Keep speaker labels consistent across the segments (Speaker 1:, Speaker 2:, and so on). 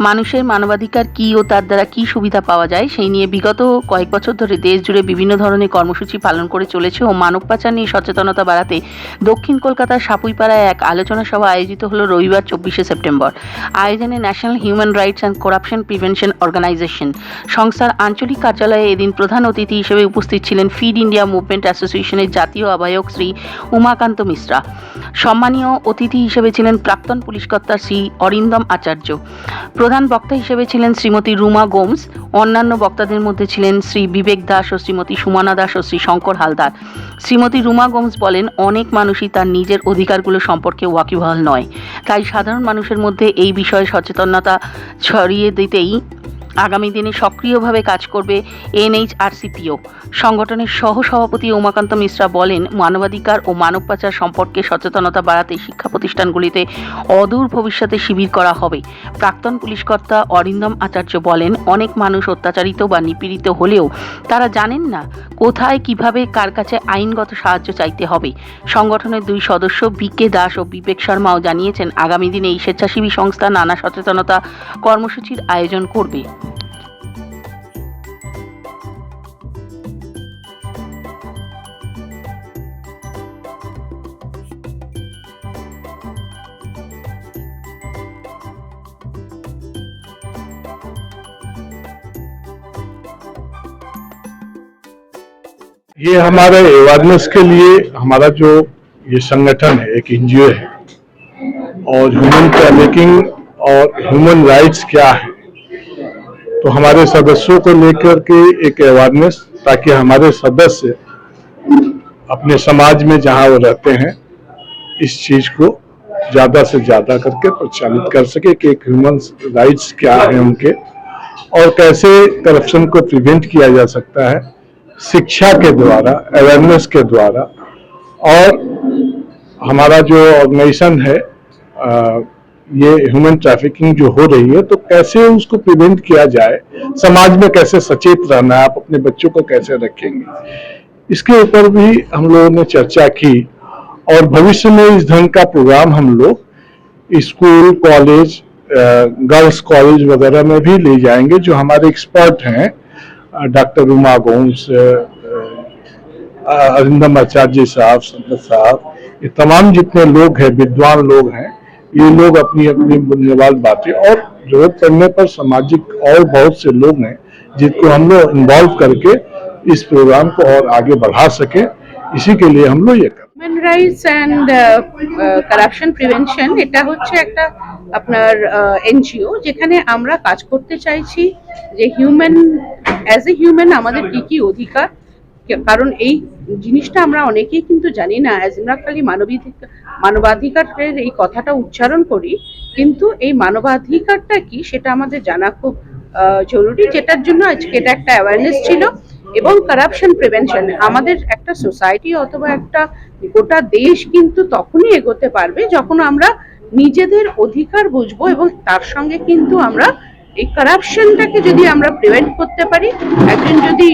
Speaker 1: মানুষের মানবাধিকার কী ও তার দ্বারা কী সুবিধা পাওয়া যায় সেই নিয়ে বিগত কয়েক বছর ধরে দেশ জুড়ে বিভিন্ন ধরনের কর্মসূচি পালন করে চলেছে ও মানব পাচার নিয়ে সচেতনতা বাড়াতে দক্ষিণ কলকাতার সাপুইপাড়ায় এক আলোচনা সভা আয়োজিত হলো রবিবার 24শে সেপ্টেম্বর। আয়োজনে National Human Rights and Corruption Prevention Organisation সংস্থার আঞ্চলিক কার্যালয়ে এদিন প্রধান অতিথি হিসেবে উপস্থিত ছিলেন ফিড ইন্ডিয়া মুভমেন্ট অ্যাসোসিয়েশনের জাতীয় আহ্বায়ক শ্রী উমাকান্ত মিশ্রা। সম্মানীয় অতিথি হিসেবে ছিলেন প্রাক্তন পুলিশকর্তা শ্রী অরিন্দম আচার্য। প্রধান বক্তা হিসেবে ছিলেন শ্রীমতী রুমা গোমস। অন্যান্য বক্তাদের মধ্যে ছিলেন শ্রী বিবেক দাস ও শ্রীমতী সুমনা দাস ও শ্রী শঙ্কর হালদার। শ্রীমতী রুমা গোমস বলেন, অনেক মানুষই তার নিজের অধিকারগুলো সম্পর্কে ওয়াকিবহাল নয়, তাই সাধারণ মানুষের মধ্যে এই বিষয়ে সচেতনতা ছড়িয়ে দিতেই আগামী দিনে সক্রিয়ভাবে কাজ করবে এনএইচআরসিপিও। সংগঠনের সহ-সভাপতি উমাকান্ত মিশ্রা বলেন, মানবাধিকার ও মানব পাচার সম্পর্কে সচেতনতা বাড়াতে শিক্ষা প্রতিষ্ঠানগুলিতে অদূর ভবিষ্যতে শিবির করা হবে। প্রাক্তন পুলিশকর্তা অরিন্দম আচার্য বলেন, অনেক মানুষ অত্যাচারিত বা নিপীড়িত হলেও তারা জানেন না কোথায় কিভাবে কার কাছে আইনগত সাহায্য চাইতে হবে। সংগঠনের দুই সদস্য বিকে দাস ও বিবেক শর্মাও জানিয়েছেন, আগামী দিনে এই স্বেচ্ছাসেবী সংস্থা নানা সচেতনতা কর্মসূচির আয়োজন করবে।
Speaker 2: ये हमारे अवेयरनेस के लिए हमारा जो ये संगठन है, एक एनजीओ है, और ह्यूमन ट्रैफिकिंग और ह्यूमन राइट्स क्या है, तो हमारे सदस्यों को लेकर के एक अवेयरनेस, ताकि हमारे सदस्य अपने समाज में जहां वो रहते हैं इस चीज को ज्यादा से ज्यादा करके प्रचारित कर सके कि एक ह्यूमन राइट्स क्या है उनके, और कैसे करप्शन को प्रिवेंट किया जा सकता है शिक्षा के द्वारा, अवेयरनेस के द्वारा। और हमारा जो ऑर्गेनाइजेशन है ये ह्यूमन ट्रैफिकिंग जो हो रही है, तो कैसे उसको प्रिवेंट किया जाए, समाज में कैसे सचेत रहना है, आप अपने बच्चों को कैसे रखेंगे, इसके ऊपर भी हम लोगों ने चर्चा की। और भविष्य में इस ढंग का प्रोग्राम हम लोग स्कूल, कॉलेज, गर्ल्स कॉलेज वगैरह में भी ले जाएंगे। जो हमारे एक्सपर्ट हैं, डॉक्टर उमा गोम्स, अरिंदम आचार्य साहब, संत साहब, ये तमाम जितने लोग हैं, विद्वान लोग हैं, ये लोग अपनी अपनी बुनियादी बातें, और जरूरत पड़ने पर सामाजिक और बहुत से लोग हैं जिनको हम लोग इन्वॉल्व करके इस प्रोग्राम को और आगे बढ़ा सके, इसी के लिए हम लोग ये कर।
Speaker 3: Human Rights and corruption prevention এটা হচ্ছে একটা আপনার এনজিও, যেখানে আমরা কাজ করতে চাইছি যে অ্যাজ এ হিউম্যান আমাদের কি কি অধিকার, কারণ এই জিনিসটা আমরা অনেকেই কিন্তু জানি না। আমরা খালি মানবাধিকারের এই কথাটা উচ্চারণ করি, কিন্তু এই মানবাধিকারটা কি সেটা আমাদের জানা খুব জরুরি, যেটার জন্য আজকে এটা একটা অ্যাওয়ারনেস ছিল। এবং কারাপশন প্রিভেনশন, আমাদের একটা সোসাইটি অথবা একটা গোটা দেশ কিন্তু তখনই এগোতে পারবে যখন আমরা নিজেদের অধিকার বুঝবো, এবং তার সঙ্গে কিন্তু আমরা এই কারাপশনটাকে যদি আমরা প্রিভেন্ট করতে পারি, একজন যদি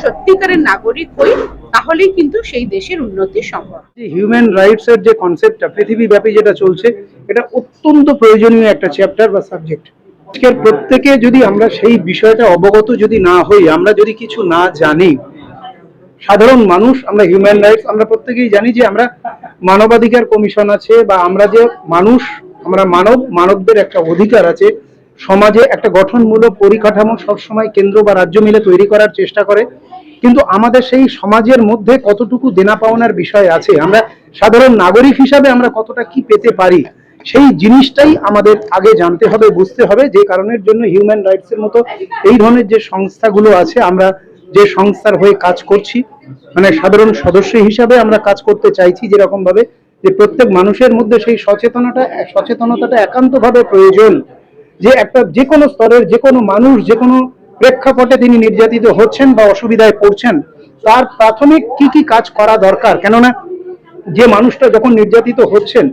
Speaker 3: সত্যিকারের নাগরিক হই, তাহলেই কিন্তু সেই দেশের উন্নতি সম্ভব।
Speaker 4: হিউম্যান রাইটস এর যে কনসেপ্টটা পৃথিবীব্যাপী যেটা চলছে, এটা অত্যন্ত প্রয়োজনীয় একটা চ্যাপ্টার বা সাবজেক্ট। আজকের প্রত্যেকে যদি আমরা সেই বিষয়টা অবগত যদি না হই, আমরা যদি কিছু না জানি, সাধারণ মানুষ, আমরা হিউম্যান রাইটস আমরা প্রত্যেকেই জানি যে আমরা মানবাধিকার কমিশন আছে, বা আমরা যে মানুষ, আমরা মানবদের একটা অধিকার আছে, সমাজে একটা গঠনমূলক পরিকাঠামো সবসময় কেন্দ্র বা রাজ্য মিলে তৈরি করার চেষ্টা করে, কিন্তু আমাদের সেই সমাজের মধ্যে কতটুকু দেনা পাওনার বিষয় আছে, আমরা সাধারণ নাগরিক হিসাবে আমরা কতটা কি পেতে পারি, সেই জিনিসটাই আমাদের আগে জানতে হবে, বুঝতে হবে। যে কারণের জন্য হিউম্যান রাইটস এর মতো এই ধরনের যে সংস্থাগুলো আছে, আমরা যে সংস্থার হয়ে কাজ করছি, মানে সাধারণ সদস্য হিসাবে আমরা কাজ করতে চাইছি, যেরকম ভাবে যে প্রত্যেক মানুষের মধ্যে সেই সচেতনতাটা একান্তভাবে প্রয়োজন, যে একটা যে কোনো স্তরের যে কোনো মানুষ যে কোনো প্রেক্ষাপটে তিনি নির্যাতিত হচ্ছেন বা অসুবিধায় পড়ছেন, তার প্রাথমিক কি কি কাজ করা দরকার। কেননা যে মানুষটা যখন নির্যাতিত হচ্ছেন,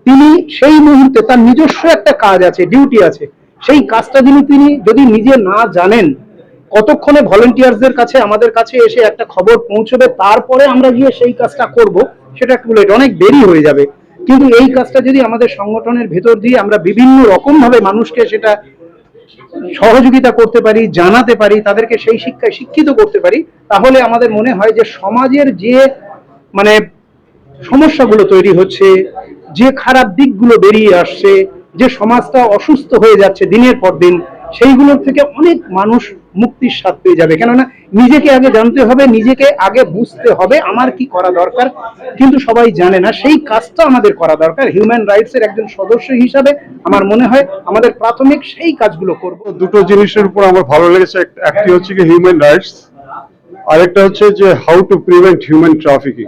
Speaker 4: তিনি সেই মুহূর্তে তার নিজস্ব একটা কাজ আছে, ডিউটি আছে, সেই কাজটা তিনি যদি নিজে না জানেন, কতক্ষণে ভলেন্টিয়ারদের কাছে আমাদের কাছে এসে একটা খবর পৌঁছবে, তারপরে আমরা গিয়ে সেই কাজটা করব, সেটা একটু লেট, অনেক দেরি হয়ে যাবে। কিন্তু এই কাজটা যদি আমাদের সংগঠনের ভেতর দিয়ে আমরা বিভিন্ন রকম ভাবে মানুষকে সেটা সহযোগিতা করতে পারি, জানাতে পারি, তাদেরকে সেই শিক্ষায় শিক্ষিত করতে পারি, তাহলে আমাদের মনে হয় যে সমাজের যে মানে সমস্যাগুলো তৈরি হচ্ছে, যে খারাপ দিকগুলো বেরিয়ে আসছে, যে সমাজটা অসুস্থ হয়ে যাচ্ছে দিনের পর দিন, সেইগুলোর থেকে অনেক মানুষ মুক্তির স্বাদ পেয়ে যাবে। কেননা নিজেকে আগে জানতে হবে, নিজেকে আগে বুঝতে হবে আমার কি করা দরকার, কিন্তু সবাই জানে না। সেই কাজটা আমাদের করা দরকার। হিউম্যান রাইটস এর একজন সদস্য হিসাবে আমার মনে হয় আমাদের প্রাথমিক সেই কাজগুলো করব।
Speaker 2: দুটো জিনিসের উপর আমার ভালো লেগেছে, একটি হচ্ছে কি হিউম্যান রাইটস, আরেকটা হচ্ছে যে how to prevent human trafficking.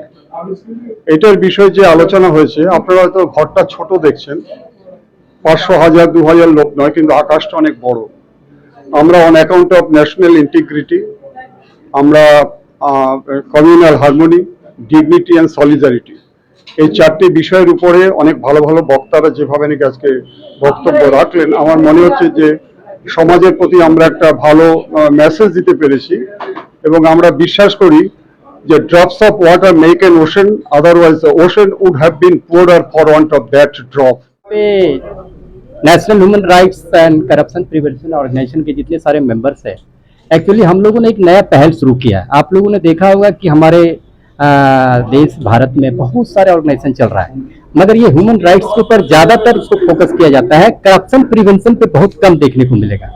Speaker 2: এটার বিষয়ে যে আলোচনা হয়েছে, আপনারা হয়তো ঘরটা ছোট দেখছেন, 500, 1000, 2000 লোক নয়, কিন্তু আকাশটা অনেক বড়। আমরা on account of national integrity, আমরা communal harmony, dignity and solidarity, এই চারটি বিষয়ের উপরে অনেক ভালো ভালো বক্তারা যেভাবে নাকি আজকে বক্তব্য রাখলেন, আমার মনে হচ্ছে যে সমাজের প্রতি আমরা একটা ভালো মেসেজ দিতে পেরেছি। এবং আমরা বিশ্বাস করি যে drops of water make an ocean, otherwise the ocean would have been poorer for want of that drop.
Speaker 5: National Human Rights and Corruption Prevention Organisation के जितने सारे मेंबर्स हैं, एक्चुअली हम लोगों ने एक नया पहल शुरू किया है। आप लोगों ने देखा होगा कि हमारे देश भारत में बहुत सारे ऑर्गेनाइजेशन चल रहा है, मगर ये ह्यूमन राइट्स के ऊपर ज्यादातर उसको फोकस किया जाता है, करप्शन प्रिवेंशन पे बहुत कम देखने को मिलेगा।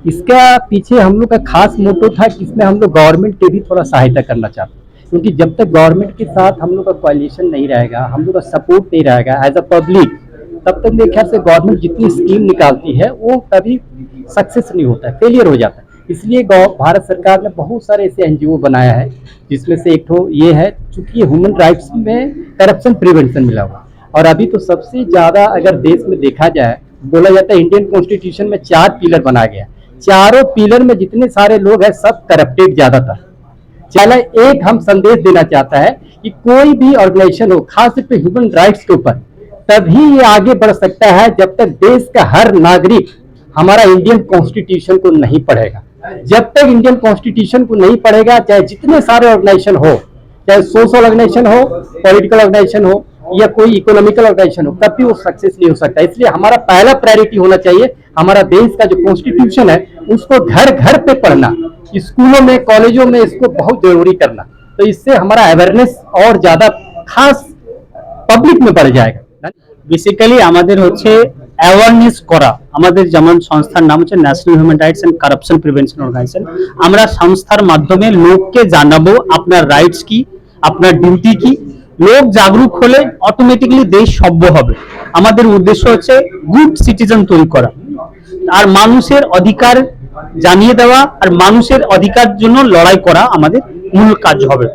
Speaker 5: इसका पीछे हम लोग का खास मोटो था कि इसमें हम लोग गवर्नमेंट की भी थोड़ा सहायता करना चाहते हैं, क्योंकि जब तक गवर्नमेंट के साथ हम लोग का कोalition नहीं रहेगा, हम लोग का सपोर्ट नहीं रहेगा एज अ पब्लिक, तब तक मेरे ख्याल से गवर्नमेंट जितनी स्कीम निकालती है वो कभी सक्सेस नहीं होता है, फेलियर हो जाता है। इसलिए भारत सरकार ने बहुत सारे ऐसे एनजीओ बनाया है, जिसमें से एक तो ये है, चूंकि ह्यूमन राइट्स में करप्शन प्रिवेंशन मिला हुआ, और अभी तो सबसे ज्यादा अगर देश में देखा जाए, बोला जाता है इंडियन कॉन्स्टिट्यूशन में 4 पिलर बनाया गया, चारों पिलर में जितने सारे लोग हैं सब करप्टेड ज्यादातर। चला एक हम संदेश देना चाहता है कि कोई भी ऑर्गेनाइजेशन हो, खासतौर पे ह्यूमन राइट्स के ऊपर, तभी ये आगे बढ़ सकता है जब तक देश का हर नागरिक हमारा इंडियन कॉन्स्टिट्यूशन को नहीं पढ़ेगा। जब तक इंडियन कॉन्स्टिट्यूशन को नहीं पढ़ेगा, चाहे जितने सारे ऑर्गेनाइजेशन हो, चाहे सोशल ऑर्गेनाइजेशन हो, पॉलिटिकल ऑर्गेनाइजेशन हो या कोई इकोनॉमिकल ऑर्गेनाइजेशन हो, कभी वो सक्सेस नहीं हो सकता। इसलिए हमारा पहला प्रायोरिटी होना चाहिए हमारा देश का जो कॉन्स्टिट्यूशन है उसको घर घर पे पढ़ना, स्कूलों में कॉलेजों में इसको बहुत जरूरी करना, तो इससे हमारा अवेयरनेस और ज्यादा खास पब्लिक में बढ़ जाएगा।
Speaker 6: বেসিক্যালি আমাদের হচ্ছে অ্যাওয়ারনেস করা। আমাদের যেমন সংস্থার নাম হচ্ছে National Human Rights and Corruption Prevention Organisation. আমরা সংস্থার মাধ্যমে লোককে জানাবো আপনার রাইটস কি, আপনার ডিউটি কি। লোক জাগরুক হলে অটোমেটিক্যালি দেশ সভ্য হবে। আমাদের উদ্দেশ্য হচ্ছে গুড সিটিজেন তৈরি করা, আর মানুষের অধিকার জানিয়ে দেওয়া, আর মানুষের অধিকার জন্য লড়াই করা আমাদের মূল কাজ হবে।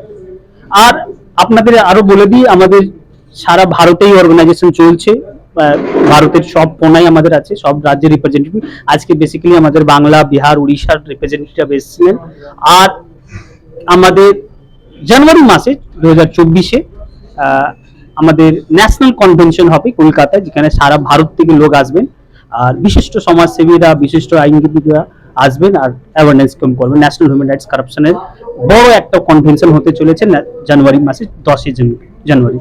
Speaker 6: আর আপনাদের আরো বলে দিই, আমাদের সারা ভারতেই অর্গানাইজেশন চলছে, ভারতের সব কোনায় আমাদের আছে, সব রাজ্যের রিপ্রেজেন্টেটিভ। আজকে বেসিক্যালি আমাদের বাংলা, বিহার, উড়িষ্যার রিপ্রেজেন্টেটিভ এসেছিলেন। আর আমাদের জানুয়ারি মাসে 2024-এ আমাদের ন্যাশনাল কনভেনশন হবে কলকাতায়, যেখানে সারা ভারত থেকে লোক আসবেন, আর বিশিষ্ট সমাজসেবীরা, বিশিষ্ট আইনজীবীরা আসবেন আর অ্যাওয়ারনেস ক্যাম্প করবেন। ন্যাশনাল হিউম্যান রাইটস কারাপশনের বড় একটা কনভেনশন হতে চলেছে জানুয়ারি মাসে 10 জানুয়ারি।